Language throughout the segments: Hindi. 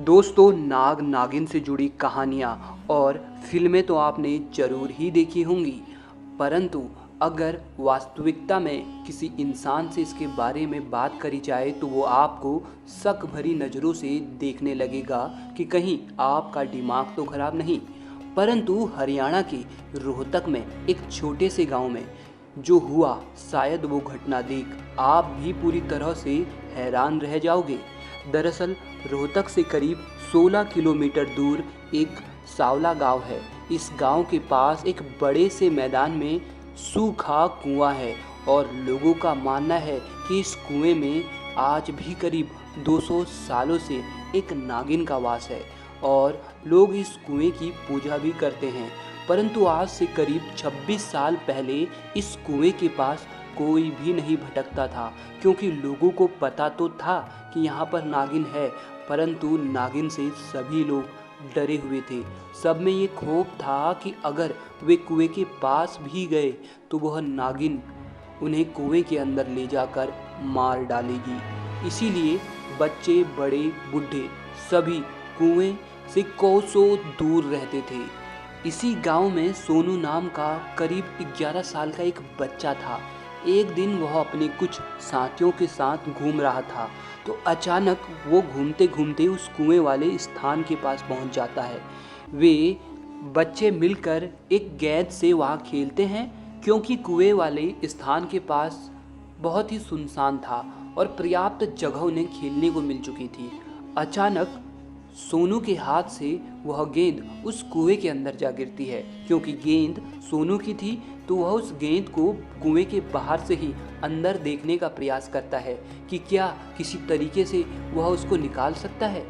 दोस्तों, नाग नागिन से जुड़ी कहानियाँ और फिल्में तो आपने ज़रूर ही देखी होंगी, परंतु अगर वास्तविकता में किसी इंसान से इसके बारे में बात करी जाए तो वो आपको शक भरी नज़रों से देखने लगेगा कि कहीं आपका दिमाग तो खराब नहीं। परंतु हरियाणा के रोहतक में एक छोटे से गांव में जो हुआ, शायद वो घटना देख आप भी पूरी तरह से हैरान रह जाओगे। दरअसल रोहतक से करीब 16 किलोमीटर दूर एक सावला गांव है। इस गांव के पास एक बड़े से मैदान में सूखा कुआं है और लोगों का मानना है कि इस कुएं में आज भी करीब 200 सालों से एक नागिन का वास है और लोग इस कुएं की पूजा भी करते हैं। परंतु आज से करीब 26 साल पहले इस कुएं के पास कोई भी नहीं भटकता था, क्योंकि लोगों को पता तो था कि यहाँ पर नागिन है, परंतु नागिन से सभी लोग डरे हुए थे। सब में ये खौफ था कि अगर वे कुएं के पास भी गए तो वह नागिन उन्हें कुएं के अंदर ले जाकर मार डालेगी। इसीलिए बच्चे, बड़े, बूढ़े सभी कुएं से कोसों दूर रहते थे। इसी गांव में सोनू नाम का करीब 11 साल का एक बच्चा था। एक दिन वह अपने कुछ साथियों के साथ घूम रहा था तो अचानक वो घूमते घूमते उस कुएं वाले स्थान के पास पहुंच जाता है। वे बच्चे मिलकर एक गेंद से वहां खेलते हैं, क्योंकि कुएं वाले स्थान के पास बहुत ही सुनसान था और पर्याप्त जगह उन्हें खेलने को मिल चुकी थी। अचानक सोनू के हाथ से वह गेंद उस कुएं के अंदर जा गिरती है। क्योंकि गेंद सोनू की थी तो वह उस गेंद को कुएं के बाहर से ही अंदर देखने का प्रयास करता है कि क्या किसी तरीके से वह उसको निकाल सकता है।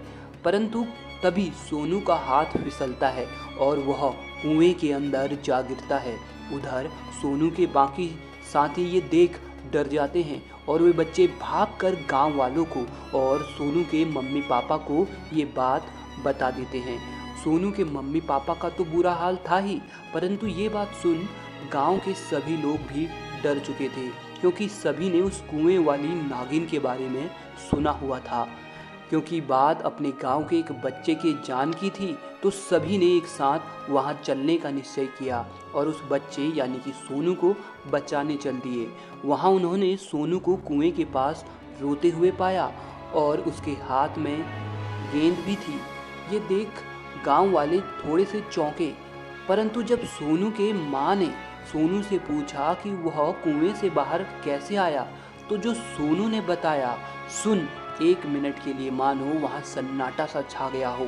परंतु तभी सोनू का हाथ फिसलता है और वह कुएं के अंदर जा गिरता है। उधर सोनू के बाकी साथी ये देख डर जाते हैं और वे बच्चे भागकर गांव वालों को और सोनू के मम्मी पापा को ये बात बता देते हैं। सोनू के मम्मी पापा का तो बुरा हाल था ही, परंतु ये बात सुन गांव के सभी लोग भी डर चुके थे, क्योंकि सभी ने उस कुएं वाली नागिन के बारे में सुना हुआ था। क्योंकि बात अपने गांव के एक बच्चे के जान की थी तो सभी ने एक साथ वहां चलने का निश्चय किया और उस बच्चे यानी कि सोनू को बचाने चल दिए। वहां उन्होंने सोनू को कुएं के पास रोते हुए पाया और उसके हाथ में गेंद भी थी। ये देख गांव वाले थोड़े से चौंके, परंतु जब सोनू के माँ ने सोनू से पूछा कि वह कुएं से बाहर कैसे आया तो जो सोनू ने बताया सुन 1 मिनट के लिए मानो वहां सन्नाटा सा छा गया हो।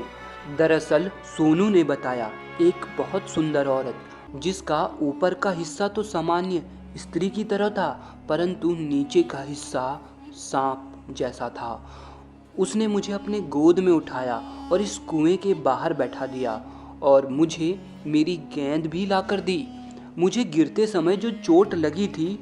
दरअसल सोनू ने बताया एक बहुत सुंदर औरत, जिसका ऊपर का हिस्सा तो सामान्य स्त्री की तरह था, परंतु नीचे का हिस्सा सांप जैसा था। उसने मुझे अपने गोद में उठाया और इस कुएं के बाहर बैठा दिया और मुझे मेरी गेंद भी लाकर दी। मुझे गिरते समय जो चोट लगी थी,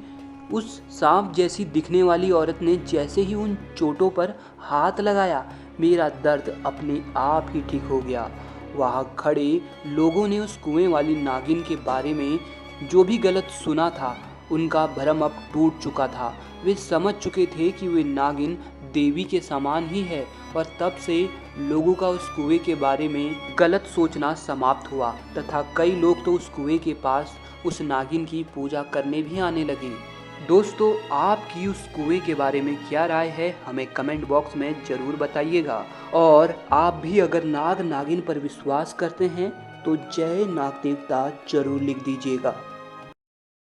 उस सांप जैसी दिखने वाली औरत ने जैसे ही उन चोटों पर हाथ लगाया, मेरा दर्द अपने आप ही ठीक हो गया। वहाँ खड़े लोगों ने उस कुएं वाली नागिन के बारे में जो भी गलत सुना था, उनका भ्रम अब टूट चुका था। वे समझ चुके थे कि वे नागिन देवी के समान ही है और तब से लोगों का उस कुएं के बारे में गलत सोचना समाप्त हुआ तथा कई लोग तो उस कुएं के पास उस नागिन की पूजा करने भी आने लगे। दोस्तों, आपकी उस कुएं के बारे में क्या राय है, हमें कमेंट बॉक्स में ज़रूर बताइएगा। और आप भी अगर नाग नागिन पर विश्वास करते हैं तो जय नाग देवता जरूर लिख दीजिएगा।